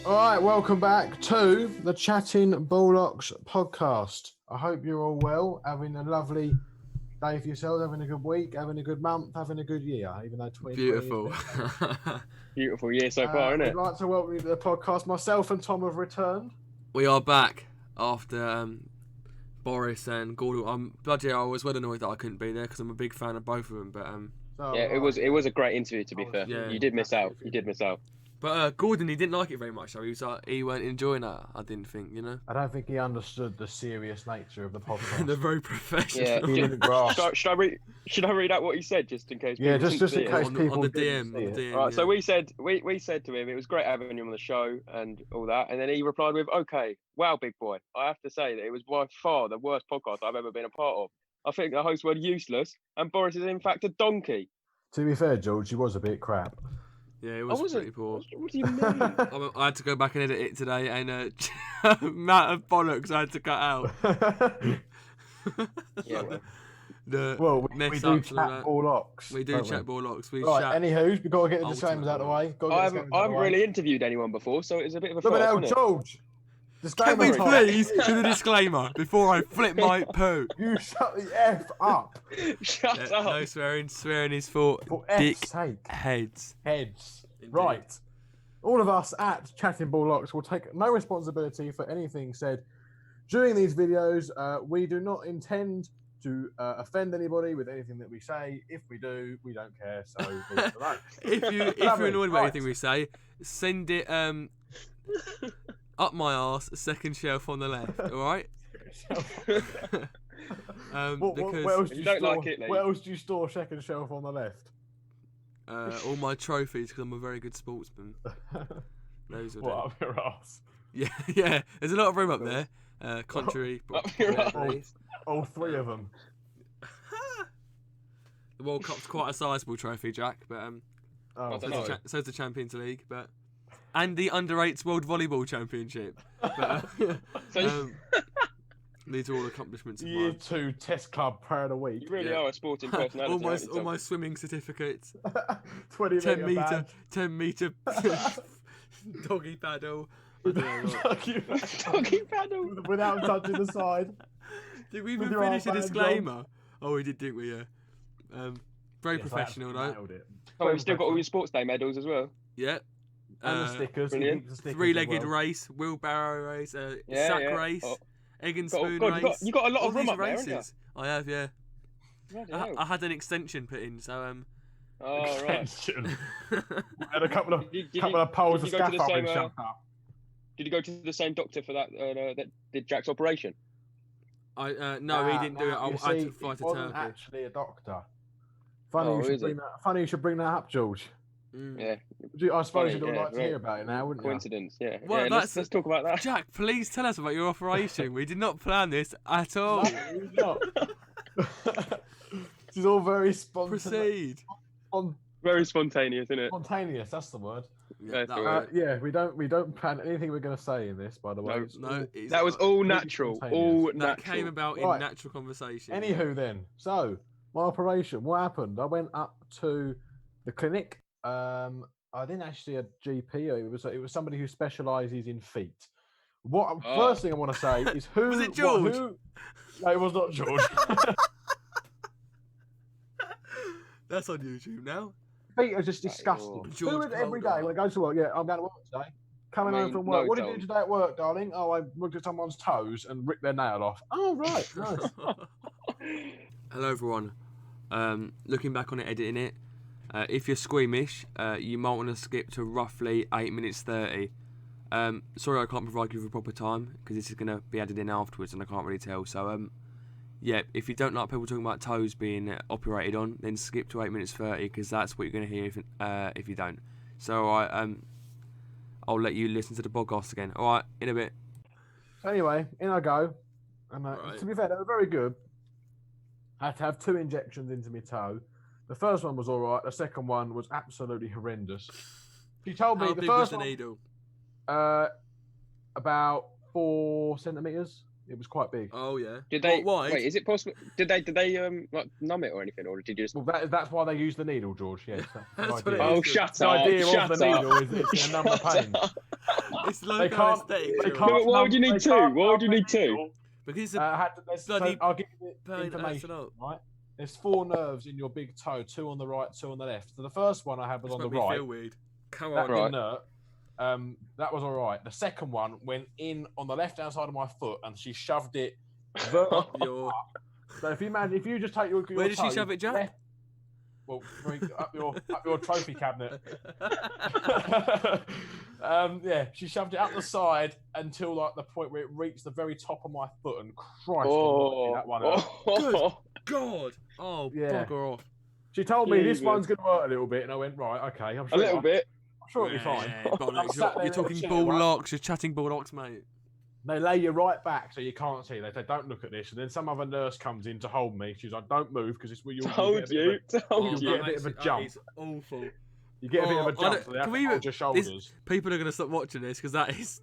All right, welcome back to the Chattin Bullocks podcast. I hope you're all well, having a lovely day for yourselves, having a good week, having a good month, having a good year, even though 2020 Beautiful. Beautiful year so far, isn't We'd it? like to welcome you to the podcast. Myself and Tom have returned. We are back after Boris and Gordon. I was well annoyed that I couldn't be there because I'm a big fan of both of them. But Yeah, it was a great interview, to be fair. Yeah. You did miss out. But Gordon, he didn't like it very much. So he was like, he weren't enjoying it. I didn't think, you know. I don't think he understood the serious nature of the podcast. They're very professional. Yeah. He didn't grasp. Should I read out what he said just in case? Yeah, people just didn't in see it? case people on the didn't DM. see On the it. DM Right, yeah. so we said to him it was great having you on the show and all that, and then he replied with, "Okay, wow, big boy. I have to say that it was by far the worst podcast I've ever been a part of. I think the hosts were useless, and Boris is in fact a donkey." To be fair, George, he was a bit crap. Yeah, it was pretty poor. What do you mean? I had to go back and edit it today, and amount of bollocks I had to cut out. Yeah, Well, we do chat Bullocks. We do chat Bullocks. We Right, chat. anywho's we've got to get the disclaimers out of the way. I haven't really interviewed anyone before, so it's a bit of a Look first, at isn't it? George. Can we Disclaimer. please do the disclaimer before I flip my poo? You shut the F up. Shut up. No swearing. Swearing is for For dick F's sake. heads. Heads. Indeed. Right. All of us at Chattin Bullocks will take no responsibility for anything said during these videos. We do not intend to offend anybody with anything that we say. If we do, we don't care. So leave it alone. If you're annoyed about anything we say, send it up my arse, second shelf on the left. All right. Because where else If do you you don't store, like it, leave. where else do you store second shelf on the left? all my trophies, because I'm a very good sportsman. Those are What, them. up your ass? Yeah. There's a lot of room up there. Contrary. Up your ass. All three of them. The World Cup's quite a sizable trophy, Jack, but Oh, I don't know. so's the Champions League, but and the Under-8s World Volleyball Championship. But, these are all accomplishments of Year mine. 2 Test Club Player of the Week. You really are a sporting personality. all aren't you, my Tom? swimming certificates. 20 10 metre meter, badge. 10 meter doggy paddle. I don't know what. Doggy paddle. Without touching the side. Did we With even your finish the armband disclaimer? Oh, we did, didn't we? Yeah. Very Yes, I professional, though. nailed it. Oh, you've still got all your sports day medals as well. Yeah. And the stickers. he brilliant. keeps the stickers as Three-legged well. race, wheelbarrow race, Yeah, sack yeah. race, Oh. egg and God, spoon God, race. you got a lot all of room these up there, haven't you? races. I have, yeah. Bloody I hell. had an extension put in, so Oh, right. Extension. We had a couple of Did poles of you go to the scaffolding same, shoved up. Did you go to the same doctor for that that did Jack's operation? no, he didn't do it. I had to fight he a wasn't turkey. actually a doctor. Funny, Oh, you should is bring it? that. Funny, you should bring that up, George. Mm. Yeah, I suppose Funny, you'd all yeah, like to right. hear about it now, wouldn't you? coincidence. Yeah. Well, yeah. that's- Let's talk about that. Jack, please tell us about your operation. We did not plan this at all. No, it's not. This is all very Proceed. Very spontaneous, isn't it? spontaneous. That's the word. Yeah, That's all that, right. Yeah, we don't plan anything we're going to say in this. By the way, No, It's no, all- it's- That was all Completely natural. spontaneous. All that natural. came about in Right. natural conversation. Anywho, then, so my operation. What happened? I went up to the clinic. I didn't actually see a GP. It was somebody who specialises in feet. Oh. First thing I want to say is who Was it George? No, it was not George. That's on YouTube now. Feet are just That is disgusting. all. Who George would every day Calder. when I go to work? Yeah, I'm going to work today. Coming I home mean, from work. no, What did you Tom. do today at work, darling? Oh, I looked at someone's toes and ripped their nail off. Oh, right, nice. Hello, everyone. Looking back on it, editing it, if you're squeamish, you might want to skip to roughly 8 minutes 30. Sorry, I can't provide you with a proper time because this is going to be added in afterwards, and I can't really tell. So, yeah, if you don't like people talking about toes being operated on, then skip to 8 minutes 30 because that's what you're going to hear if you don't. So, I'll let you listen to the podcast again. All right, in a bit. So anyway, in I go. And Right. to be fair, they were very good. I had to have 2 injections into my toe. The first one was all right. The second one was absolutely horrendous. She told me How the big was first the one, needle? about 4 centimeters. It was quite big. Oh yeah. Did they? What, wide? Wait, is it possible? Did they like numb it or anything, or did you just? Well, that's why they use the needle, George. Yes, That's that's what the it idea. is. Oh, shut The up! idea Shut of the up. needle is it's going to numb the Shut pain. up. It's They logo can't. aesthetic. They George. can't. No, but why would you they need two? can't Why would you number need two? needle. Because it's So I'll give you the bloody information. up. Right, there's 4 nerves in your big toe, 2 on the right, 2 on the left. So the first one I had was That's on the made me right. feel weird. Come That on. Right. didn't hurt. That was all right. The second one went in on the left hand side of my foot, and she shoved it vertically. Your... So if you just take your Where did she toe, shove it, Jack? left- well, up your trophy cabinet. Yeah, she shoved it up the side until like the point where it reached the very top of my foot, and Christ, almighty, that one hurt. Good God! Oh, Yeah. bugger off! She told me this Jesus. one's going to hurt a little bit, and I went right, okay. I'm sure A little bit. I'm sure it'll be fine. Yeah, bollocks. sat there You're in a talking chair, ball right? locks. You're chatting ball locks, mate. They lay you right back so you can't see. They say, "Don't look at this." And then some other nurse comes in to hold me. She's like, "Don't move because it's where you'll Told you. Told you you. get a bit of a jump. It's awful. You get a bit of a I jump, don't- so they have can to we- hold your shoulders." People are going to stop watching this because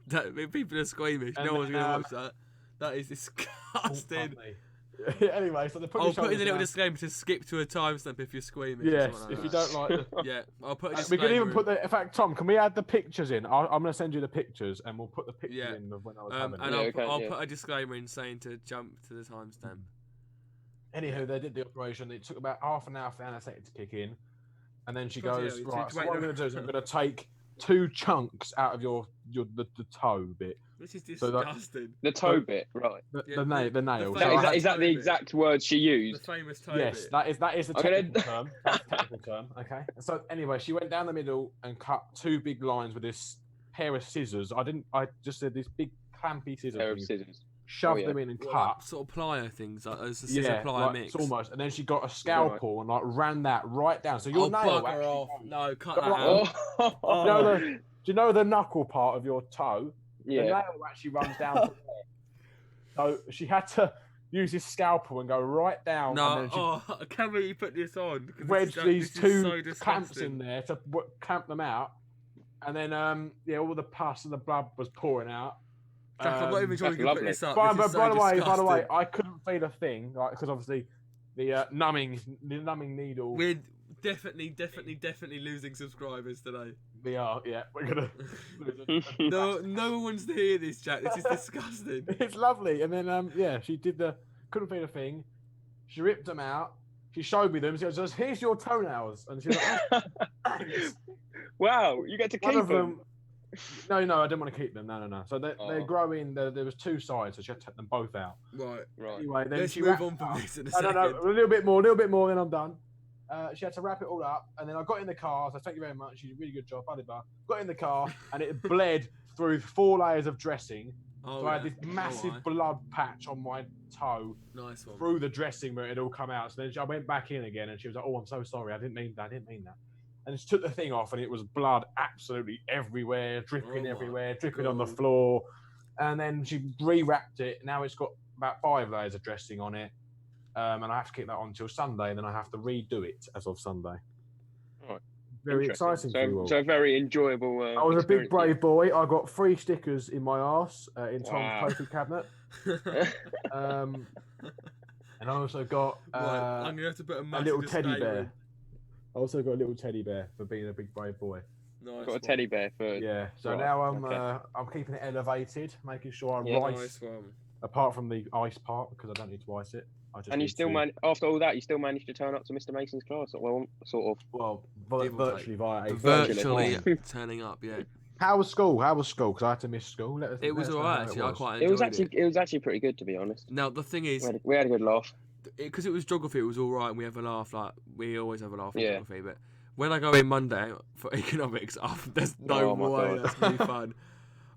people are squeamish. And, No one's going to watch that. That is disgusting. Anyway, so they put I'll your put in shoulders the little down. disclaimer to skip to a timestamp if you're squeamish. or Yes, something like if you that. don't like the... Yeah, I'll put a We disclaimer. can even in. put the... In fact, Tom, can we add the pictures in? I'm going to send you the pictures, and we'll put the pictures Yeah. in of when I was And having it. I'll Yeah. put a disclaimer in saying to jump to the timestamp. Anywho, they did the operation. It took about half an hour for the anaesthetic to kick in. And then she Bloody goes, hell, you right, took- so wait, what I'm no. going to do is I'm going to take 2 chunks out of the toe bit. This is So that- disgusting. The toe bit, right. Yeah, The nail. the So I Is had- that the exact word she The used? famous toe Yes, bit. that is the I'm gonna- technical term. That's the technical term. Okay. So anyway, she went down the middle and cut 2 big lines with this pair of scissors. I just said this big clampy scissor Pair of thing. scissors. Shoved yeah. them in and What, cut. like, sort of plier things, like as a scissor plier like, mix. it's almost. And then she got a scalpel and like ran that right down. So your Oh, nail bugger actually off. goes- No, cut Go that like- out. Oh. Do you know do you know the knuckle part of your toe? The Yeah. nail actually runs down to there. So she had to use this scalpel and go right down. No, and then she I can't believe you put this on. 'cause wedged this these is 2 so clamps disgusting. in there to clamp them out. And then, all the pus and the blood was pouring out. Jack, I'm not even sure that's we can put lovely. this up. By, This is so by the way, disgusting. I couldn't feel a thing, like because obviously the numbing needle. We're definitely losing subscribers today. We are, yeah. We're gonna. No one's to hear this, Jack. This is disgusting. It's lovely, and then she did the couldn't feel a thing. She ripped them out. She showed me them. She goes, "Here's your toenails," and she's like, "Oh, thanks." Wow, you get to One keep of them. No, I didn't want to keep them. No. So they're Oh. growing. There was 2 sides, so she had to take them both out. Right. Right. Anyway, then Let's she move wrapped on it from up. this in a No, second. a little bit more, then I'm done. She had to wrap it all up, and then I got in the car. So thank you very much. You did a really good job, blah, blah, blah. Got in the car, and it bled through 4 layers of dressing. Oh, So I had yeah. this massive Alright. blood patch on my toe Nice one. through the dressing where it had all come out. So then I went back in again, and she was like, "Oh, I'm so sorry. I didn't mean that. And just took the thing off, and it was blood absolutely everywhere, dripping Oh my everywhere, dripping on the God. floor. And then she re-wrapped it. Now it's got about 5 layers of dressing on it. And I have to keep that on until Sunday, and then I have to redo it as of Sunday. Right. Very Interesting. exciting for you all. So very enjoyable. I was a big experience. brave boy. I got 3 stickers in my arse in Tom's Wow. trophy cabinet. And I also got Right, I'm gonna have to put a, a massive little teddy disclaimer bear. I also got a little teddy bear for being a big brave boy. in. Nice Got a one. teddy bear for. Yeah. So Right, now I'm okay. I'm keeping it elevated, making sure I Yeah, rice Nice one. apart from the ice part because I don't need to ice it. I just And you need still to, after all that, you still managed to turn up to Mr. Mason's class. Well, sort of. well Give or take. virtually via a Virtually Virtually. turning up, yeah. How was school? Because I had to miss school. It was alright, actually. I quite enjoyed It was actually pretty good, to be honest. Now, the thing is, We had a good laugh. because it was geography, it was alright, and we have a laugh, like, we always have a laugh in Yeah. geography, but when I go in Monday for economics, there's no Oh my way God. that's going to be fun.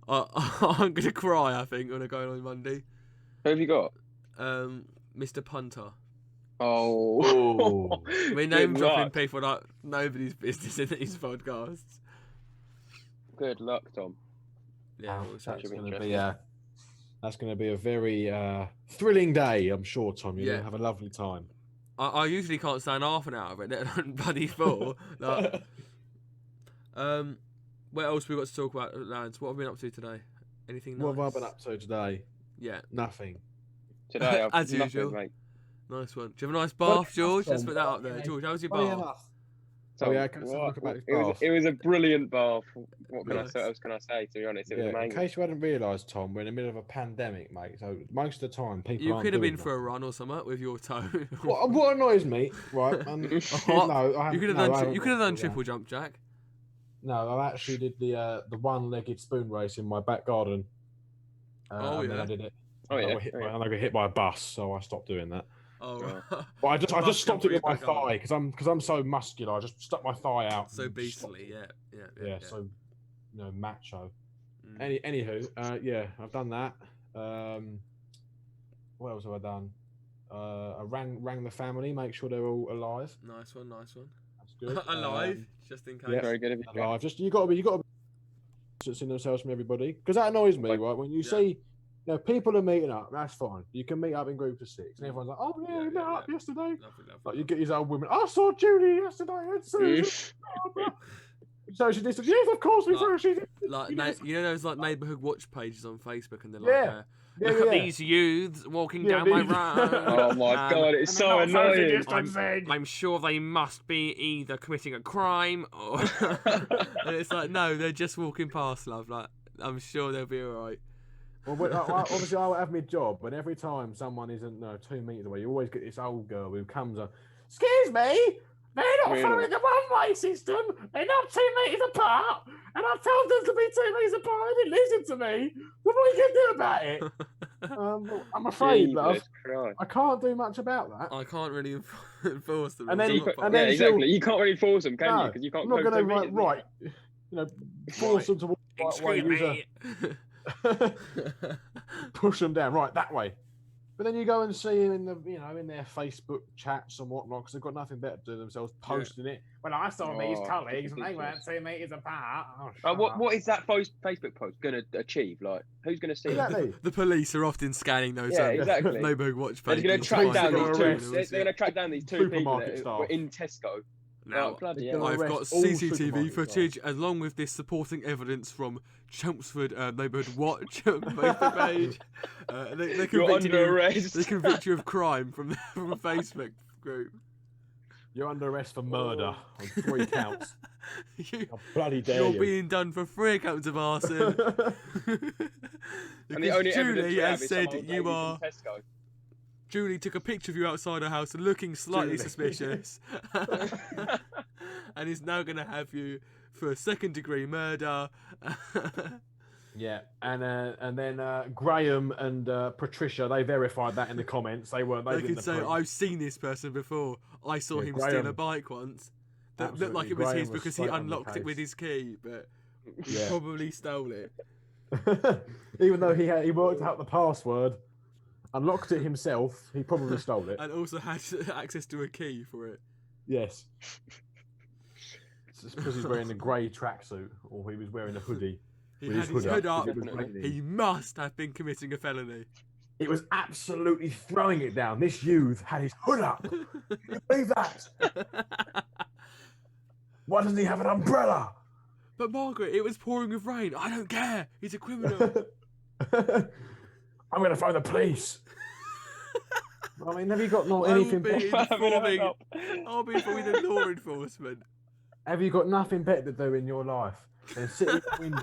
I'm going to cry, I think, when I go in on Monday. Who have you got? Mr. Punter. Oh. We're Good name dropping luck. people like nobody's business in these podcasts. Good luck, Tom. Yeah, That's That should be going to interesting. be that's going to be a very thrilling day, I'm sure, Tom. You're Yeah. going to have a lovely time. I usually can't stand half an hour of it, let alone bloody 4. Like, what else we got to talk about, lads? What have we been up to today? Anything nice? What have I been up to today? Yeah, Nothing. Today, I've As nothing, usual. mate. nice one. Do you have a nice Well, bath, George? Let's Tom, put that up there. George, how was your Funny bath? enough, Oh yeah, Tom, can I have a look about his it was bath? it was a brilliant bath. What can Nice. I say? Else can I say? To be honest, it was Yeah, in amazing. case you hadn't realised, Tom, we're in the middle of a pandemic, mate. So most of the time, people You aren't could have doing been for a nothing. run or something with your toe. What annoys me, right? A hop. No, I You haven't. could have No, I done. haven't You could have got done to, triple jump, Jack. No, I actually did the one-legged spoon race in my back garden. Oh, and then yeah. I did it. Oh and yeah. I got hit by a bus, so I stopped doing that. Oh, Right. But I Bus just stopped jump it with through my his back garden. thigh because I'm so muscular. I just stuck my thigh out. So and stopped beastly, it. yeah. So macho. Mm. Anywho, yeah, I've done that. What else have I done? I rang the family, make sure they're all alive. Nice one. That's good. Alive, just in case. Yeah, Very good of you. alive. Just you got to be distancing themselves from everybody because that annoys me, right? When you Yeah. see, people are meeting up, that's fine. You can meet up in groups of 6, and everyone's like, "Oh yeah, Yeah, we met yeah, up yesterday." Lovely. Like you get these old women. I saw Judy yesterday and Susan. Social distance. Yes, of course we Like- social distance. Like you know those like neighbourhood watch pages on Facebook, and they're Yeah. like, Yeah, look at yeah. these youths walking Yeah, down my these- road. Oh my god, it's so And they're not social annoying. distancing. I'm sure they must be either committing a crime or. And it's like, no, they're just walking past, love. Like, I'm sure they'll be alright. Well, obviously, I have my job, and every time someone isn't 2 meters away, you always get this old girl who comes up. Excuse me, they're not Really? following the one-way system. They're not 2 meters apart, and I told them to be 2 meters apart. They didn't listen to me. What are we going to do about it? I'm afraid, love, Jesus Christ. I can't do much about that. I can't really enforce them. And then- rules, I'm not and part- then Yeah, she'll- exactly. You can't really force them, can you? No, Because you can't. I'm not go going to 2 meters, right. Force them to walk the right way. Excuse use me. push them down right that way. But then you go and see them in the in their Facebook chats and whatnot because they've got nothing better to do themselves posting it. Well, I saw these Oh, colleagues and they weren't ridiculous. 2 meters apart. Oh, shut What up. what is that Facebook post going to achieve? Like, who's going to see it? Exactly. The police are often scanning those Yeah, exactly. neighbourhood watch They're pages. going to track Police are down gonna these two. arrest- They're going to track down these two people Supermarket that staff. were in Tesco. Now, Oh, bloody They're hell. gonna I've got arrest all CCTV supermarket footage along with this supporting evidence from Chelmsford Neighbourhood Watch Facebook page. They You're convict under you. arrest. They convict you of crime from a Facebook group. You're under arrest for murder on 3 counts. You, I bloody dare you're you. being done for 3 counts of arson. And the only Because evidence Julie we have has is said some old you lady from are. Tesco. Julie took a picture of you outside her house looking slightly Julie. suspicious and is now going to have you for 2nd-degree murder. Yeah, and then Graham and Patricia, they verified that in the comments. They weren't. They They didn't could say, approve. I've seen this person before. I saw Yeah, him steal a Graham- bike once. That looked like Absolutely, it was Graham his was because he straight on the unlocked it with case. his key, but he Yeah. probably stole it. Even though he worked out the password, unlocked it himself, he probably stole it. And also had access to a key for it. Yes. It's because he's wearing a grey tracksuit, or he was wearing a hoodie. He with had his hood up. because it was raining. He must have been committing a felony. It was absolutely throwing it down. This youth had his hood up. Can you believe that? Why doesn't he have an umbrella? But Margaret, it was pouring with rain. I don't care. He's a criminal. I'm going to phone the police. I mean, have you got I will anything be better? informing. I'll be informing the law enforcement. Have you got nothing better to do in your life than sit in the window,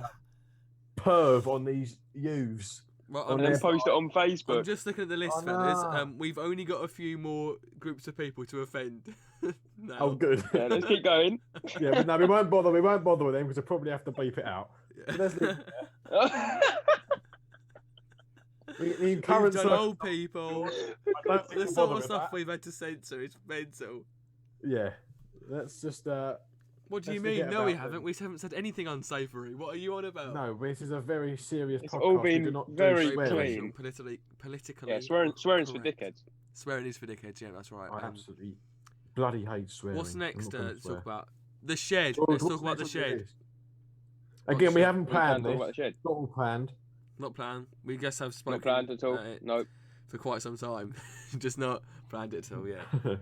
perv on these youths? Well, On I'm, their And post it on I'm Facebook. just looking at the list, Oh, fellas. no. We've only got a few more groups of people to offend. now. Oh, good. Yeah, let's keep going. Yeah, but no, we won't bother. We won't bother with them because we'll probably have to beep it out. But let's leave it there. The We've current done cir- old people. I don't think The we'll sort bother of with stuff that. we've had to censor is mental. Yeah, let's just. What do you Let's mean? forget No, we about haven't. them. We haven't said anything unsavoury. What are you on about? No, this is a very serious It's podcast. all We do been not do very swearing. clean. Politically. Yeah, swearing's for correct. dickheads. Swearing is for dickheads. Yeah, that's right. I absolutely bloody hate swearing. What's I'm next not gonna to swear. talk about? The shed. George, Let's what's talk about the next on your shed. list? Again, we shed? haven't We can't planned talk about this. the shed. Not all planned. Not planned. We just have spoken Not planned at all. about it No. for quite some time. Just not planned it at all. Yeah.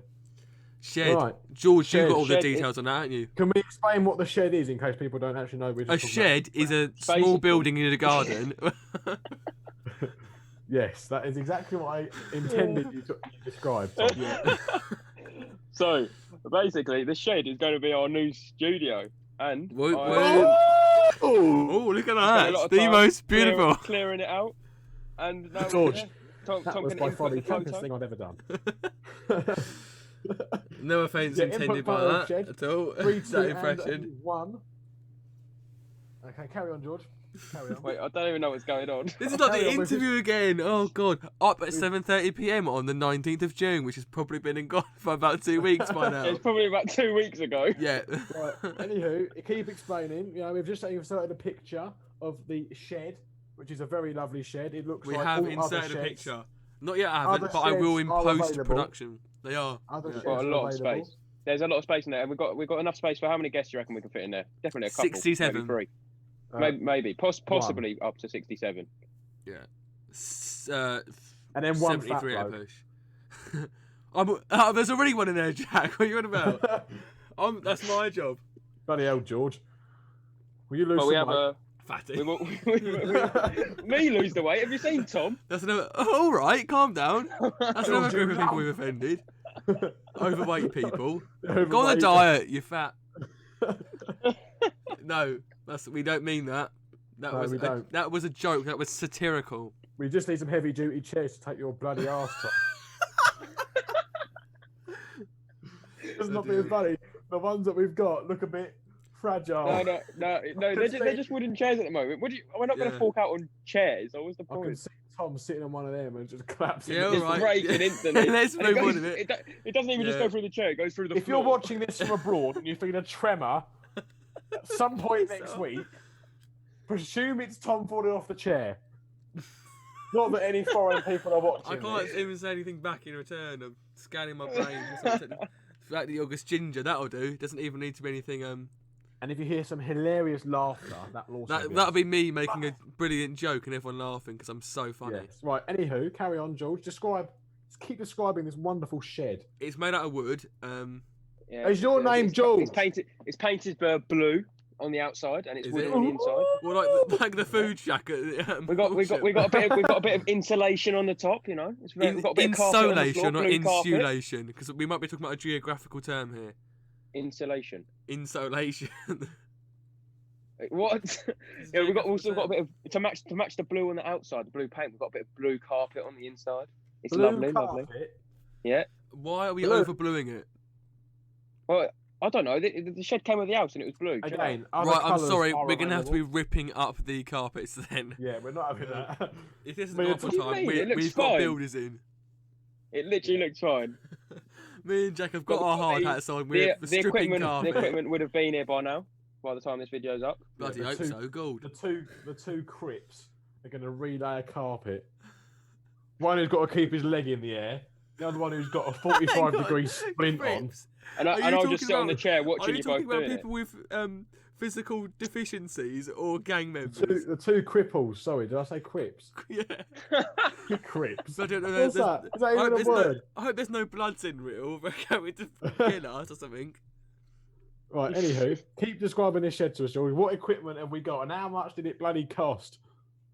Shed. Right. George, Shed. you got all the Shed details on that, haven't you? Can we explain what the shed is in case people don't actually know? We're A just talking shed is a small Basically- building in a garden. about- Yes, that is exactly what I intended you to describe. Tom. Yeah. So, Basically, the shed is going to be our new studio, and Oh, look at that! It's the most beautiful. Clearing it out, and now, George, Tom that was can by input far the the cheapest photo. thing I've ever done. No offence intended by that at all. 3, 2, That impression. and 1. Okay, carry on, George. Carry on. Wait, I don't even know what's going on. This is like the Carry on, interview again. Oh god! Up at 7:30 p.m. on the 19th of June, which has probably been and gone for about 2 weeks by now. It's probably about 2 weeks ago. Yeah. Right. Anywho, keep explaining. You know, we've just inserted a picture of the shed, which is a very lovely shed. It looks We like have all inserted other a sheds. picture. Not yet, I haven't, Other but I will in sheds are post-production. They are. Other Yeah. sheds Got a are lot of available. space. There's a lot of space in there, and we've got enough space for how many guests do you reckon we can fit in there? Definitely a couple. 67. Maybe 3. Maybe. Possibly up to 67. Yeah. And then one fat 73 at a bloke. push. There's already one in there, Jack. What are you on about? That's my job. Bloody hell, George. Will you lose But we some have weight? Fatty. me lose the weight. Have you seen Tom? That's another. All right, calm down. That's another group of people we've offended. Overweight people. Go on a diet, you fat. No, we don't mean that. No, we don't. That was a joke. That was satirical. We just need some heavy-duty chairs to take your bloody arse top. It's not being funny. The ones that we've got look a bit fragile. No. They're just wooden chairs at the moment. We're not going to fork out on chairs. So what's the I can point? see Tom sitting on one of them and just collapsing. Yeah, all It's right. breaking instantly. Let's And move on a bit. It doesn't even just go through the chair. It goes through the If floor. you're watching this from abroad and you're feeling a tremor at some point next week, presume it's Tom falling off the chair. Not that any foreign people are watching. I can't this. even say anything back in return. I'm scanning my brain. The fact that you're just ginger, that'll do. Doesn't even need to be anything. And if you hear some hilarious laughter, that will also That'll be me making a brilliant joke and everyone laughing because I'm so funny. Yes. Right. Anywho, carry on, George. Just keep describing this wonderful shed. It's made out of wood. Yeah, Is your name George? It's painted blue on the outside, and it's Is wood it? on the inside. Well, like the food shack. We got a bit of insulation on the top. You know, we've got a bit of carpet on the floor, Insulation, not blue carpet. insulation, because we might be talking about a geographical term here. Insulation. Insulation. What? Yeah, we've also got a bit of to match the blue on the outside, the blue paint. We've got a bit of blue carpet on the inside. It's Blue lovely. carpet? Yeah. Why are we Blue. overbluing it? Well, I don't know. The shed came with the house and it was blue. Do you know? Again, other Right, I'm colours sorry. are We're gonna have to be available. ripping up the carpets then. Yeah, we're not having that. If this is Me an and offer Tom- What do you time, mean? It looks we've got fine. builders in. It literally looks fine. Me and Jack have got Well, our hard the- hats on. We're The stripping carpet. equipment would have been here by now, by the time this video's up. Bloody Yeah, the hope two- so. Gold. The two crips are going to relay a carpet. One who's got to keep his leg in the air. The other one who's got a 45-degree splint on. Crips. And Are you I'll talking just sit on the about- chair Are watching you you talking both about doing people with physical deficiencies or gang members? The two cripples. Sorry, did I say crips? Yeah. Crips. I don't know. What's that? Is that I hope even a there's no- word? I hope there's no bloods in real. They're going to kill us or something. Right, anywho, keep describing this shed to us, George. What equipment have we got and how much did it bloody cost?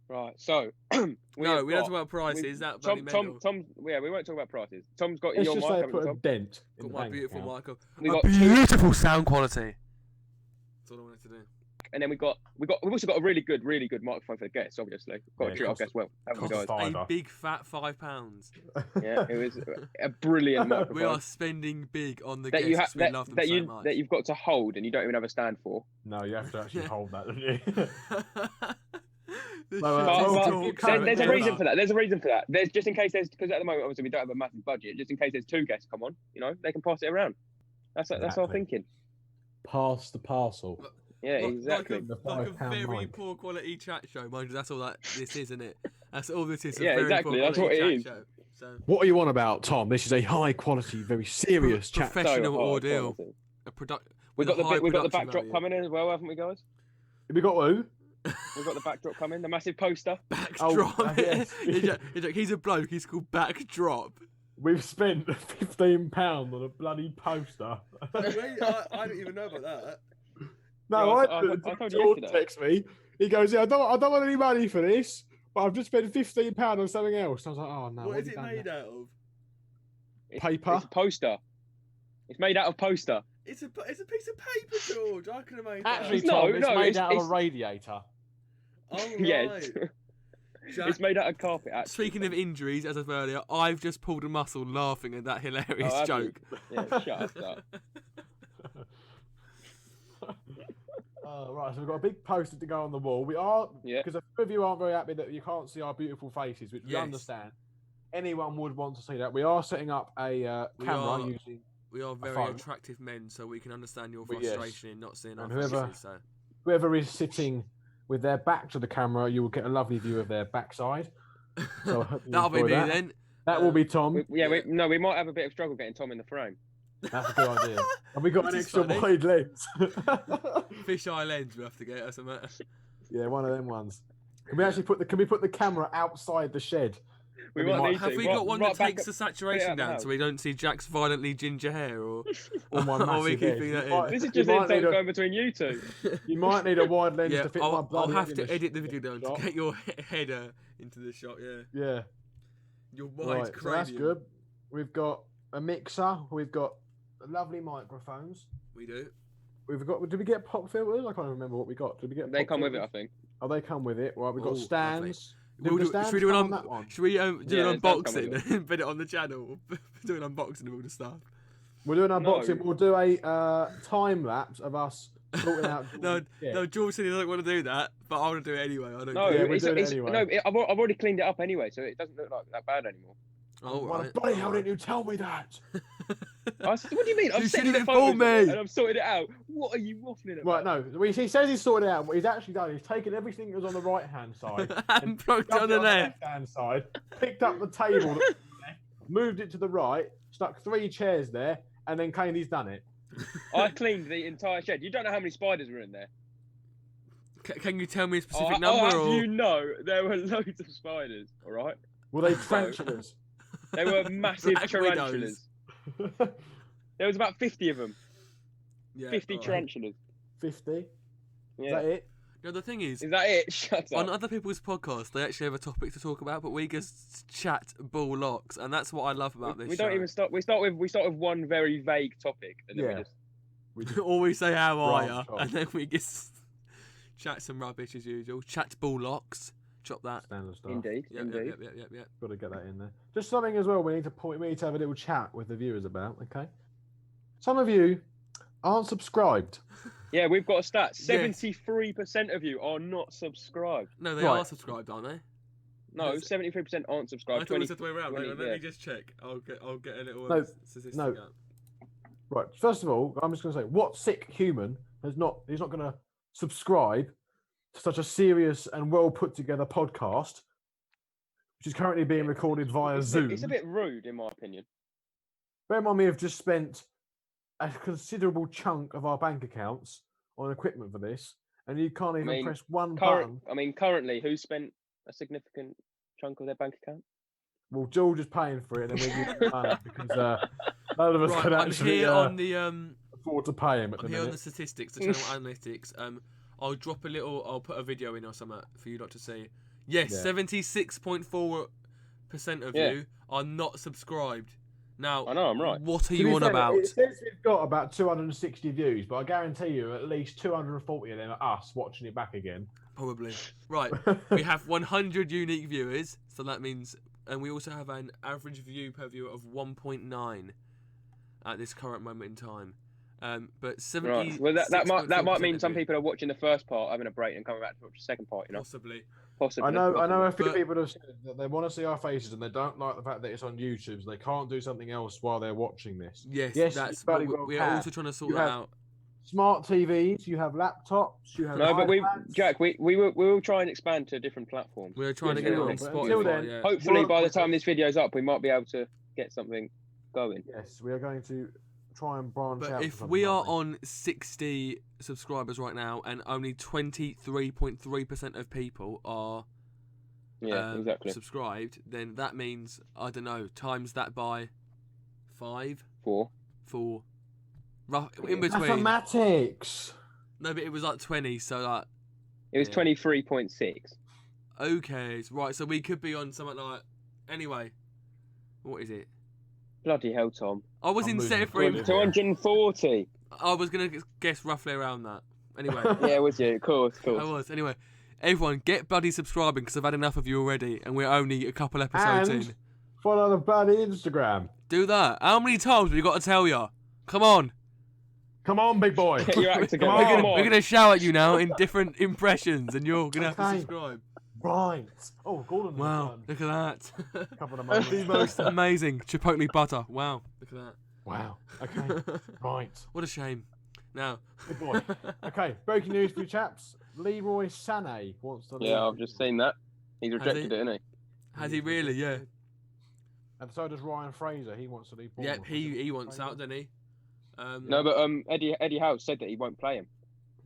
Right, so We don't talk about prices. That bloody mental. Yeah, we won't talk about prices. Tom's got Let's your just mic, say haven't put you, a Tom? dent in Got the my bank beautiful account. mic. We A got two- beautiful sound quality. That's all I wanted to do. And then we've also got a really good microphone for the guests. Obviously, got Yeah, to treat our cost- guests well, haven't we, cost guys? fiver. A big fat £5. Yeah, it was a brilliant microphone. We are spending big on the that you guests. have We love them so much. that you've got to hold and you don't even have a stand for. No, you have to actually Yeah. hold that, don't you? The No, shit Well, is well, talk you There's can't a do reason that. for that. There's a reason for that. There's just in case because at the moment obviously we don't have a massive budget. Just in case there's two guests come on, you know, they can pass it around. That's our Exactly. thinking. Pass the parcel. Yeah, exactly. The Like a £5 very mic. poor quality chat show, mind you. That's all that this is, isn't it? That's all this is. A Yeah, very exactly, Poor that's what quality it chat is. Show. So, What are you on about, Tom? This is a high quality, very serious chat. professional hard, ordeal. honestly. A product. We've got the high we've got the production backdrop value. coming in as well, haven't we, guys? Have we got who? We've got the backdrop coming, the massive poster. Backdrop. yes. He's a bloke. He's called Backdrop. We've spent £15 on a bloody poster. I don't even know about that. No, Yeah, I I told you George yesterday. text me. He goes, "Yeah, I don't want any money for this, but I've just spent £15 on something else." I was like, "Oh no!" What have is you it done made now?" out of? Paper. It's a poster. It's made out of poster. It's a piece of paper, George. I could have made that. Actually, No, Tom, it's no, made it's- out of it's- a radiator. Oh, right. Yes. Jack, It's made out of carpet, actually. speaking of injuries, as I said earlier, I've just pulled a muscle laughing at that hilarious have you? joke. Yeah, shut up, that. Right, so we've got a big poster to go on the wall. We are, Yeah. because a few of you aren't very happy that you can't see our beautiful faces, which we Yes. understand. Anyone would want to see that. We are setting up a We camera are- using, We are very phone. attractive men, so we can understand your Well, yes. frustration in not seeing our And whoever- faces. So. whoever is sitting with their back to the camera, you will get a lovely view of their backside. So I hope you That'll be enjoy me that. then. That will be Tom. We might have a bit of struggle getting Tom in the frame. That's a good idea. And we got This an is extra funny. wide lens. Fisheye lens we have to get or something. Yeah, one of them ones. Can we actually put the camera outside the shed? We We might might- need Have to. we Right- got one right that back takes the up- saturation out the down house. so we don't see Jack's violently ginger hair or Or my are we massive head. keeping You that in? might- This is you just might insult need a- going between you two. You might need a wide lens yeah, to fit my I'll bloody have head to in the edit the video down shot. to get your header into the shot, yeah. Yeah, Your wide right. So cranium. that's good. We've got a mixer. We've got lovely microphones. We do. We've got. Did we get pop filters? I can't remember what we got. Did we get? They pop come with it, I filters? think. Oh, they come with it. Right, we've got Oh, stands. We'll Did the do, stands should we do come an on that one? should we do Yeah, an the stands come with unboxing and put it on the channel? Do an unboxing of all the stuff. We'll do an unboxing. No. We'll do a time lapse of us sorting out. No, yeah. no, George said he doesn't want to do that, but I want to do it anyway. I don't No, care. Yeah, we're it's, doing it it's, anyway. no, I've already cleaned it up anyway, so it doesn't look like that bad anymore. Oh, Why the right. bloody hell didn't you tell me that? What do you mean? You I've sent you should've the photos informed of it me. and I've sorted it out. What are you waffling about? Right, no. He says he's sorted it out. What he's actually done is taken everything that was on the right hand side and plugged it on shoved the on left. left hand side, picked up the table, that was on the left, moved it to the right, stuck 3 chairs there, and then claimed he's done it. I cleaned the entire shed. You don't know how many spiders were in there. Can you tell me a specific I'll number? have Or... you know there were loads of spiders, all right? Were they tarantulas? They were massive Black tarantulas. widows. There was about 50 of them. Yeah, 50 alright. tarantulas. 50? Is Yeah. that it? No, the thing is, Is that it? Shut on up. other people's podcasts, they actually have a topic to talk about, but we just chat bull locks, and that's what I love about this We show. don't even start. We start with one very vague topic, and then Yeah. we just. We just Or we say how are ya, Branch off. and then we just chat some rubbish as usual. Chat bull locks. Chop that. standard stuff. Indeed, Yep, indeed. yep. Got to get that in there. Just something as well we need to have a little chat with the viewers about, okay? Some of you aren't subscribed. Yeah, we've got a stat. Yes. 73% of you are not subscribed. No, they Right. are subscribed, aren't they? No, Yes. 73% aren't I subscribed. thought it was the other way around. 20, Let me yeah. just check. I'll get a little No, statistic no. up. Right. First of all, I'm just going to say, what sick human is not going to subscribe to such a serious and well put together podcast, which is currently being recorded via Zoom? It's a bit rude, in my opinion. Bear in mind, we have just spent a considerable chunk of our bank accounts on equipment for this, and you can't even mean, press one button. Currently, who spent a significant chunk of their bank account? Well, George is paying for it, and then we're giving money because none of us Right, can I'm actually here on the afford to pay him at the I'm here on the minute. statistics, the channel analytics. I'll drop a little. I'll put a video in or something for you not to see. Yes, Yeah. 76.4% of Yeah. you are not subscribed. Now, I know, I'm right. What are To you be on fair, about? It says we've got about 260 views, but I guarantee you at least 240 of them are us watching it back again. Probably. Right. We have 100 unique viewers, so that means, and we also have an average view per viewer of 1.9 at this current moment in time. But 70. Right. Well, that might mean some people are watching the first part, having a break, and coming back to watch the second part. You know, Possibly. possibly. I know a few But- people have said that they want to see our faces and they don't like the fact that it's on YouTube, so they can't do something else while they're watching this. Yes, Yes, that's. you But bloody well we are can. also trying to sort You that have- out. Smart TVs, you have laptops, you have No, but iPads. Jack, we will try and expand to different platforms. We're trying to Yes, get it we on will, but until Spotify. then, Yeah. Hopefully, Well, by the time this video's up, we might be able to get something going. Yes, we are going to try and branch out. But to if something, we are aren't on 60 subscribers right now, and only 23.3% of people are Yeah, exactly. subscribed, then that means, I don't know, times that by 5, 4. 4, rough, in we? between. Mathematics. No, but it was like 20, so like, It was Yeah. 23.6. okay, right, so we could be on something like, anyway, what is it? Bloody hell, Tom. I was I'm in losing set for him. credit. 240. I was going to guess roughly around that. Anyway. Yeah, was you? Of course, of I course. was. Anyway, everyone, get bloody subscribing because I've had enough of you already, and we're only a couple episodes in. And follow the bloody Instagram. Do that. How many times have we got to tell you? Come on. Come on, big boy. Get your act together. on. Come We're on. gonna shout at you now in different impressions, and you're gonna have to Okay. subscribe. Right. Oh, Gordon. Wow, look at that. A couple of moments. The most amazing chipotle butter. Wow, look at Wow. Okay. that. Right. What a shame. Now. Good boy. Okay. Breaking news for you chaps. Leroy Sané wants to leave. Yeah, I've just seen that. He's Has rejected he? it, isn't he? Has he really? Yeah. And so does Ryan Fraser. He wants to leave. Yep. Bournemouth. He wants out, doesn't he? No, but Eddie Howe said that he won't play him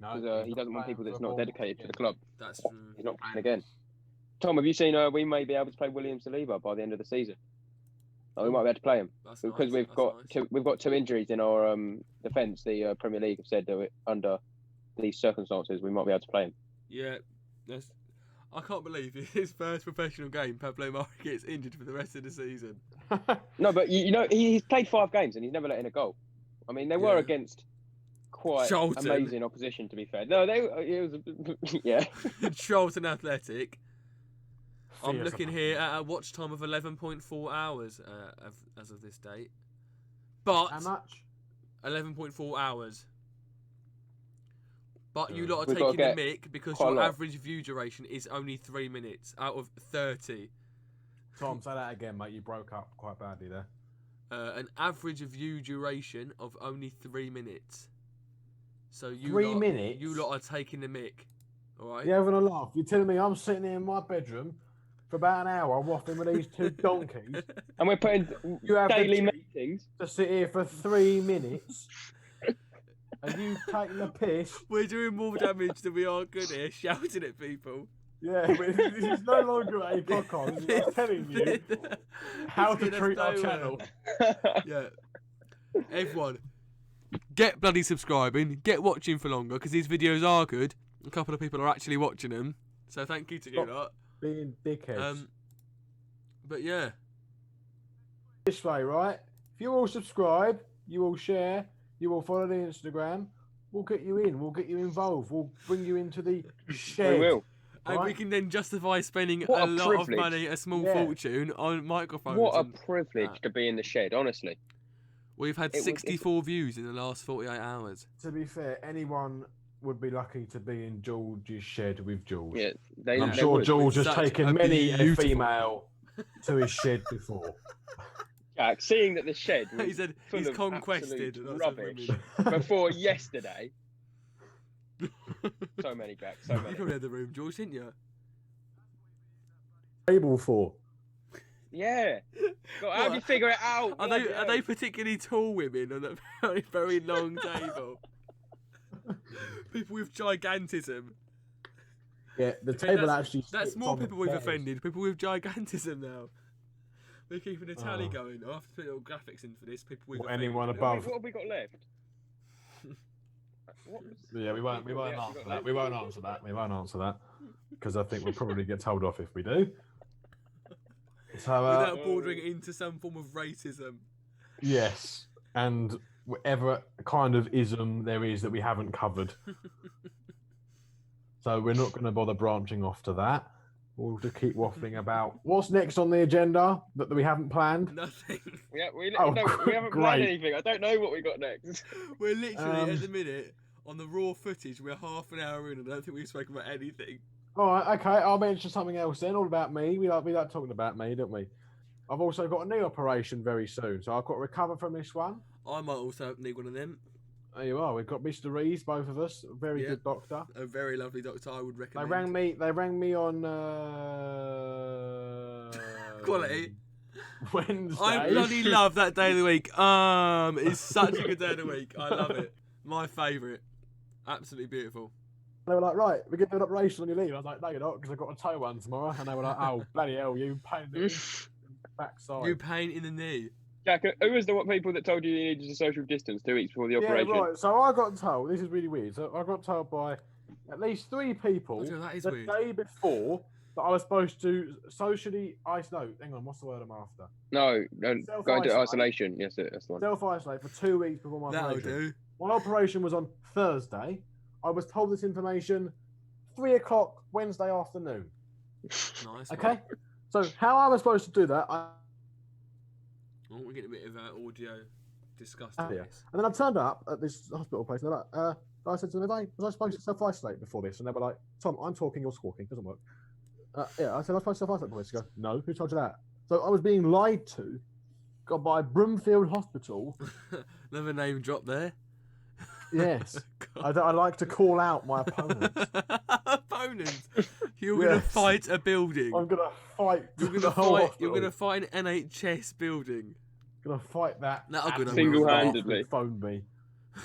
No, because he's he doesn't want playing people for that's not Bournemouth dedicated to again. the club. That's true. He's not playing again. Tom, have you seen? We may be able to play William Saliba by the end of the season. We might be able to play him That's because nice, we've got two injuries in our defence. The Premier League have said that under these circumstances we might be able to play him. Yeah. That's. I can't believe his first professional game, Pablo Mari gets injured for the rest of the season. No, but you know he's played 5 games and he's never let in a goal. I mean, they were Yeah. against quite Charlton. amazing opposition, to be fair. No, it was yeah. Charlton Athletic. I'm Fierce looking about here it. at a watch time of 11.4 hours as of this date. But How much? 11.4 hours. But you Yeah. lot are We've got to taking the get mick because quite a your lot. average view duration is only 3 minutes out of 30. Tom, say that again, mate. You broke up quite badly there. An average view duration of only 3 minutes. So you 3 minutes? You lot are taking the mick. Alright? You're having a laugh. You're telling me I'm sitting here in my bedroom for about an hour waffling with these two donkeys And we're putting You have the daily cheek. meetings. to sit here for 3 minutes and you taking the piss. We're doing more damage than we are good here, shouting at people. Yeah, but this is no longer a podcast. This is us telling you how to It's treat our nowhere. channel. Yeah. Everyone, get bloody subscribing, get watching for longer, because these videos are good. A couple of people are actually watching them. So thank you to you Stop. lot. Being dickheads. But yeah. This way, right? If you all subscribe, you all share, you all follow the Instagram, we'll get you in, we'll get you involved, we'll bring you into the shed. We will. And we Right. can then justify spending What a a lot privilege. of money, a small Yeah. fortune on microphones. What a and privilege that. to be in the shed, honestly. We've had It was- 64 views in the last 48 hours. To be fair, anyone would be lucky to be in George's shed with George. Yeah, they. I'm they sure would. George has Such taken a many a beautiful- female to his shed before. Jack, seeing that the shed was He said full he's of conquested absolute lots of rubbish women. before yesterday. So many, Jack. So You many. probably had the room, George, didn't you? Table for. Yeah. God, how do you What? figure it out? Are Bloody they hell. particularly tall women on a very, very long table? People with gigantism. Yeah, the Okay, table that's- actually. That's sits more on the people we've chairs. offended. People with gigantism now. We're keeping a tally Oh. going. I'll have to put little graphics in for this. People with Or anyone offended. above. What have we got left? What was- Yeah, we won't actually answer got that. left? We won't answer that. We won't answer that because I think we'll probably get told off if we do. So Without bordering into some form of racism. yes, and whatever kind of ism there is that we haven't covered. So we're not going to bother branching off to that. We'll just keep waffling about what's next on the agenda that we haven't planned. Nothing. Oh, we haven't great. planned anything. I don't know what we got next. We're literally at Um, the minute on the raw footage. We're half an hour in, and I don't think we've spoken about anything. All right, okay. I'll mention something else then. All about me. We like talking about me, don't we? I've also got a knee operation very soon, so I've got to recover from this one. I might also need one of them. There you are. We've got Mr. Rees, both of us. A very Yeah. good doctor. A very lovely doctor. I would They recommend. rang me. They rang me on Quality. Wednesday. I bloody love that day of the week. It's such a good day of the week. I love it. My favourite. Absolutely beautiful. They were like, right, we're going to do an operation on your knee. I was like, no, you're not, because I've got a toe one tomorrow. And they were like, oh, bloody hell, you pain in the backside. You pain in the knee. Jack, who was the people that told you you needed to social distance 2 weeks before the operation? Yeah, right. So I got told, this is really weird. So I got told by at least 3 people Oh, dear, that is the weird. day before that I was supposed to socially isolate. No, hang on, what's the word I'm after? No, don't go into Self-isolate. isolation. Yes, that's the one. Self-isolate for 2 weeks before my That'll operation. do. My operation was on Thursday. I was told this information 3 o'clock Wednesday afternoon. Nice. Okay, so how am I supposed to do that? Oh, we're getting a bit of audio discussed on Yeah. this. And then I turned up at this hospital place, and they're like, I said to them, was I supposed to self-isolate before this? And they were like, Tom, I'm talking, you're squawking, doesn't work. Yeah, I said, I was supposed to self-isolate before this. They go, no, who told you that? So I was being lied to by Broomfield Hospital. Another name drop there. Yes. I like to call out my opponents. Opponents? You're going to fight a building. I'm going to fight You're going the to whole fight. hospital. You're going to fight an NHS building. Going to fight that. Single-handedly. Phoned me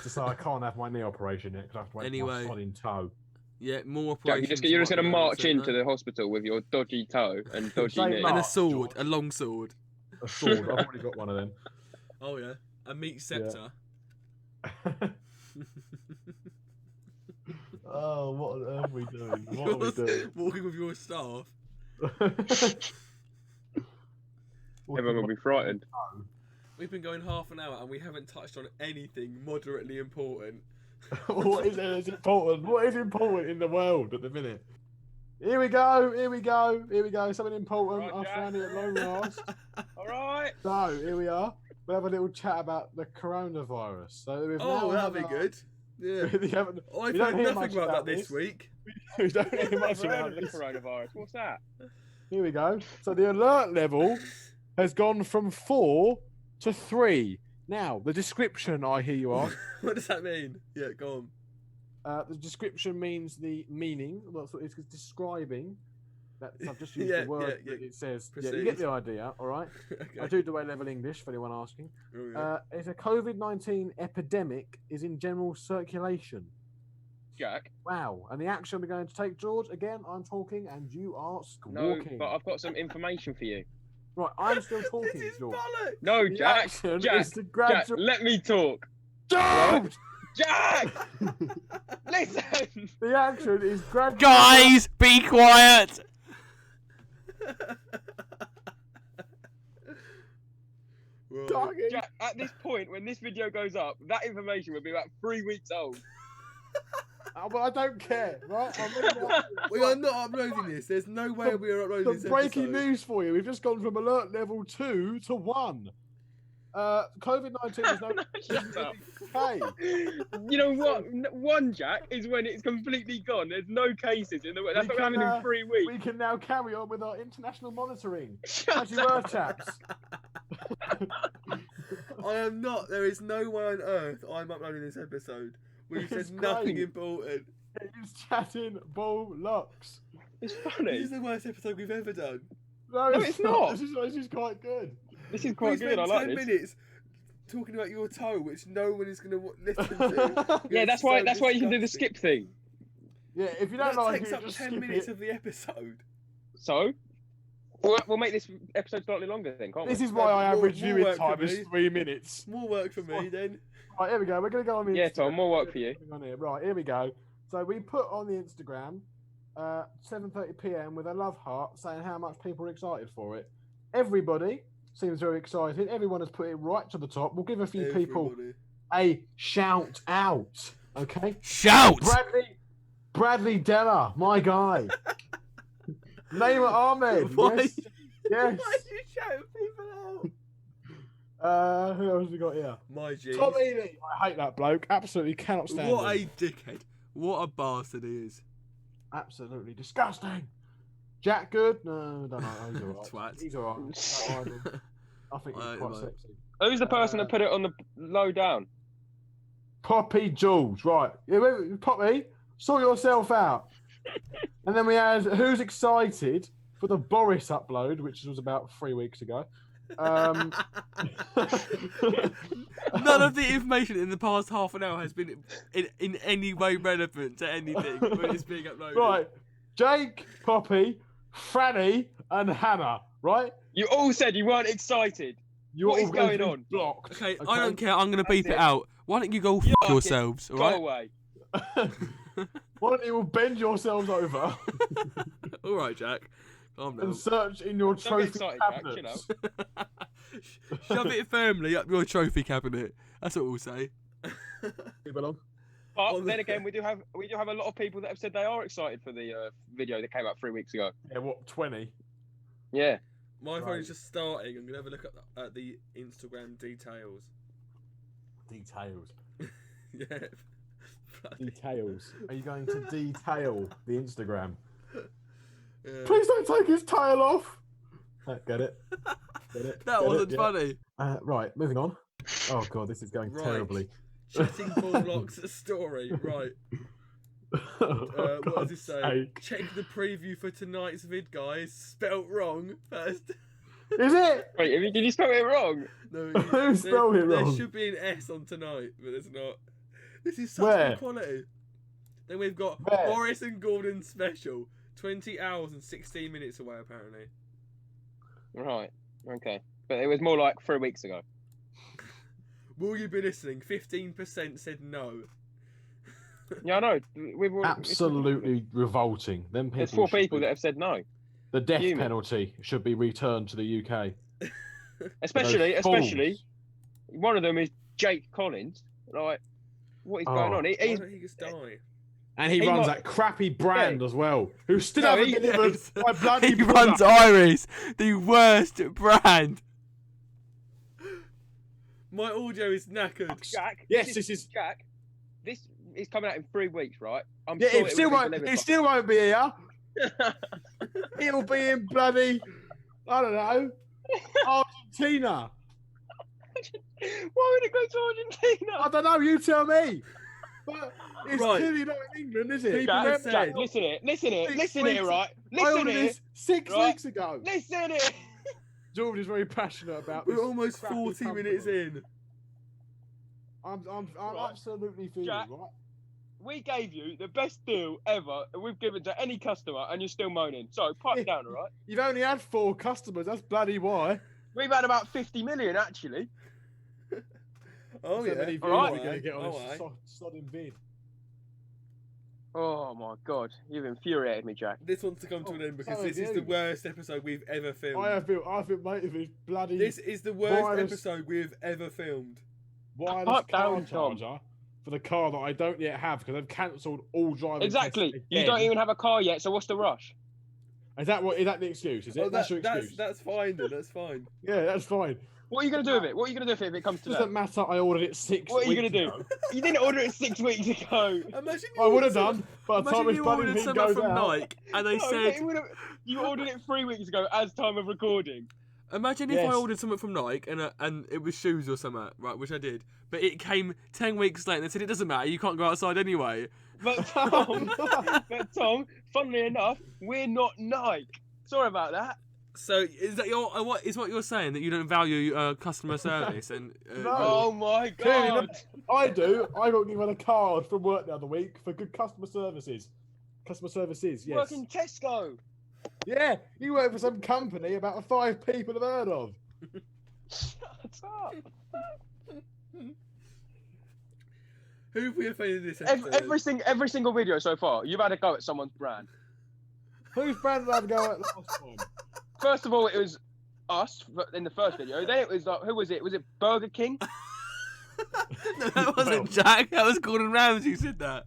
to say I can't have my knee operation yet because I have to wait for my son in tow. Yeah, more Jack, operations. you're just going to might be march able into the hospital with your dodgy toe and dodgy Say knee. no. and a March, sword, George. a long sword. A sword. I've already got one of them. Oh yeah, a meat scepter. Oh, what on earth are we doing? What are we doing? Walking with your staff. Everyone will be frightened. We've been going half an hour and we haven't touched on anything moderately important. What is it that's important? What is important in the world at the minute? Here we go. Here we go. Here we go. Something important. Right, I found it at long last. All right. So here we are. We'll have a little chat about the coronavirus. So we've Oh, now that'll be good. Yeah. we haven't, I've we don't heard hear nothing much about that this week. we don't hear I've much heard about of the this. coronavirus. What's that? Here we go. So the alert level has gone from 4 to 3. Now, the description, I hear you ask. What does that mean? Yeah, go on. The description means the meaning. That's what it's describing. I've just used Yeah, the word yeah, that it says. Yeah, proceed. you get the idea, all right? Okay. I do the A-level English for anyone asking. Oh, yeah. It's a COVID-19 epidemic is in general circulation. Jack. Wow. And the action we're going to take, George, again, I'm talking and you are No, squawking. but I've got some information for you. Right, I'm still talking, This is George. bollocks. No, The Jack. action Jack. is to Jack, gradual... let me talk. George! Jack! Listen! The action is gradual... Guys, be quiet. Talking. Jack, at this point, when this video goes up, that information will be about 3 weeks old. But I don't care, right? I'm really not- We are not uploading this. There's no way we are uploading Some this breaking episode. news for you. We've just gone from alert level 2 to 1. COVID-19 is no... Shut up. Hey, You know what? One, Jack, is when it's completely gone. There's no cases in the way. That's We not happening can, in 3 weeks. we can now carry on with our international monitoring. Shut As you up. were, chaps. I am not. There is no way on earth I'm uploading this episode. We've It's said nothing great. important. It's chatting bull locks. It's This funny. is the worst episode we've ever done. No, it's not. This is quite good. This is We quite spent good. I like 10 this. minutes talking about your toe, which no one is going to listen to. Yeah, It's that's why. so That's why you can do the disgusting. skip thing. Yeah, if you don't That like takes it, up just 10 skip minutes it. of the episode. So, we'll make this episode slightly longer then, can't we? This is why I More- average more viewing work for time is me. 3 minutes. More work for me then. Right, here we go. We're going to go on the Yeah, Instagram. Tom, more work for you. On here. Right, here we go. So we put on the Instagram 7:30 p.m. with a love heart saying how much people are excited for it. Everybody seems very excited. Everyone has put it right to the top. We'll give a few people Everybody. a shout out. Okay. Shout! Bradley Della, my guy. Neymar Ahmed. Why? Yes. Yes. Why do you shout people out? Who else we got here? My G. Tom Ely. I hate that bloke. Absolutely cannot stand What him. a dickhead. What a bastard he is. Absolutely disgusting. Jack Good? No, don't know. He's alright. Twat. He's alright. I think he's quite mate. sexy. Who's the person that put it on the low down? Poppy Jules, right. Yeah, Poppy, sort yourself out. And then we had who's excited for the Boris upload, which was about 3 weeks ago. None of the information in the past half an hour has been in any way relevant to anything when it's being uploaded. Right. Jake, Poppy, Franny, and Hannah, right? You all said you weren't excited. You're What is all going going to be on? blocked. Okay, I don't care. I'm going to beep That's it it. out. Why don't you go Yuck f*** it. yourselves, Go alright? away. Why don't you all bend yourselves over All right, Jack. Calm down. and search in your Don't trophy get excited, Jack. Chill cabinets? Shove it firmly up your trophy cabinet. That's what we'll say. You belong. But then again, we do have a lot of people that have said they are excited for the video that came out 3 weeks ago. Yeah, what, 20? Yeah. My Right. phone's just starting. I'm gonna have a look at the Instagram details. Details. Yeah. Details. Are you going to detail the Instagram? Yeah. Please don't take his tail off. Get it? Get it? That Get wasn't it? funny. Yeah. Right, moving on. Oh god, this is going Right. terribly. Chatting Bullocks story. Right. Oh, What does it God's say? sake. Check the preview for tonight's vid, guys. Spelt wrong first. Is it? Wait, did you spell it wrong? No, Who spelled it There wrong? should be an S on tonight, but there's not. This is such Where? good quality. Then we've got Where? Boris and Gordon special. 20 hours and 16 minutes away, apparently. Right. Okay. But it was more like 3 weeks ago. Will you be listening? 15% said no. Yeah, I know. We've all, Absolutely revolting. Them people. There's 4 should people be- that have said no. The death Human. penalty should be returned to the UK. Especially fools. one of them is Jake Collins. Like, what is going Oh. on? Why He's, don't he just die? And he He runs might- that crappy brand as well. Who still No, haven't he- delivered Yes. my bloody He product. runs Iris, the worst brand. My audio is knackered. Jack. Yes, this is. Jack. This is coming out in 3 weeks, right? I'm Yeah, sure it still won't. It still won't be here. It'll be in bloody. I don't know. Argentina. Why would it go to Argentina? I don't know. You tell me. But it's Right. clearly not in England, is it? People have Jack, said- Jack, listen here, listen here, 6 listen here, weeks- right? I Listen ordered here, this 6 right? weeks ago. listen here. George is very passionate about We're this. almost crappy 40 company. minutes in. I'm Right. absolutely feeling Jack. right. We gave you the best deal ever we've given to any customer, and you're still moaning. So pipe down, all right? You've only had 4 customers. That's bloody why. We've had about 50 million actually. Oh, So yeah. many views Alright. are going to get on Alright. this sodding vid. Oh my god, you've infuriated me, Jack. This wants to come to an end because so this have is the you. worst episode we've ever filmed. I think, mate, of his bloody This is the worst Wireless- episode we've ever filmed. wireless Pipe car down, Tom. charger for the car that I don't yet have because I've cancelled all driving Exactly. tests You again. don't even have a car yet, so what's the rush? Is that the excuse? Is it? Oh, that's your excuse. that's fine then, that's fine. Yeah, that's fine. What are you gonna do with it? What are you gonna do if it comes to that? Doesn't matter. I ordered it 6 What are you weeks gonna do? ago. You didn't order it 6 weeks ago. Imagine I would have done, but the time Imagine this you bloody ordered thing something goes from out. Nike and they No, said, it would've- you ordered it 3 weeks ago as time of recording. imagine if I Yes. ordered something from Nike and it was shoes or something, right, which I did, but it came 10 weeks later and they said, it doesn't matter, you can't go outside anyway. But Tom, funnily enough, we're not Nike. Sorry about that. So is that what you're saying, that you don't value customer service and No. Oh my Clearly god. not. I do. I got given a card from work the other week for good customer services. Customer services, yes. Working Tesco. Yeah, you work for some company about 5 people have heard of. Shut up. who have we offended this episode? Every single video so far, you've had a go at someone's brand. Whose brand did I go at last time? First of all, it was us in the first video. Then it was like, who was it? Was it Burger King? No, that wasn't Jack, that was Gordon Ramsay who said that.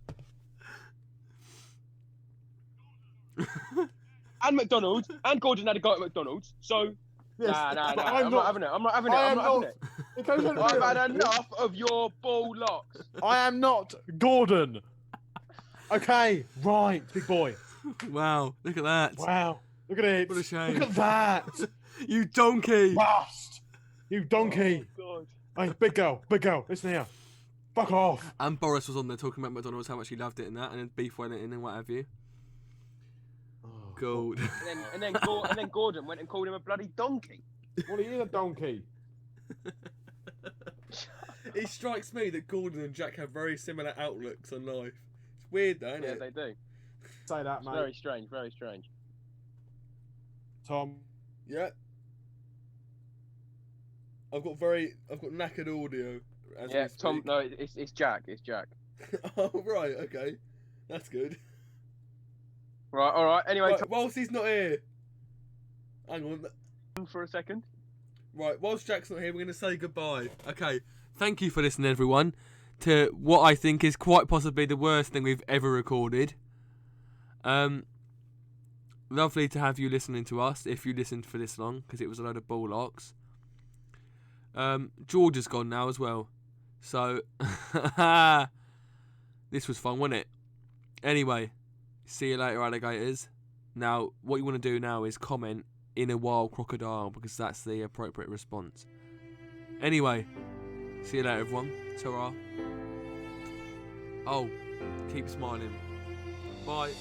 And McDonald's. And Gordon had a go at McDonald's. So, Yes, nah. but I'm not having it. I'm not having it. I I'm am not having not- it. Because I'm I've had real. enough of your ball locks. I am not Gordon. Okay, right, big boy. Wow, look at that. Wow, look at it. What a shame. Look at that. You donkey! Bust. You donkey. God. Hey, big girl, listen here. Fuck off. And Boris was on there talking about McDonald's, how much he loved it and that, and then beef went in and what have you. Gold. And then Gordon went and called him a bloody donkey. Well, he is a donkey. It strikes me that Gordon and Jack have very similar outlooks on life. It's weird though, isn't Yeah, it? they do. Say that, It's mate. very strange. Very strange. Tom. Yeah. I've got knackered audio. As Yeah, we Tom. speak. No, it's Jack. It's Jack. Oh right, okay. That's good. Right, all right. Anyway, Right, whilst he's not here. Hang on. Tom, for a second. Right, whilst Jack's not here, we're going to say goodbye. Okay, thank you for listening, everyone, to what I think is quite possibly the worst thing we've ever recorded. Lovely to have you listening to us, if you listened for this long, because it was a load of bullocks. George is gone now as well. So, this was fun, wasn't it? Anyway, see you later, alligators. Now, what you want to do now is comment in a wild crocodile, because that's the appropriate response. Anyway, see you later, everyone. Ta-ra. Oh, keep smiling. Bye.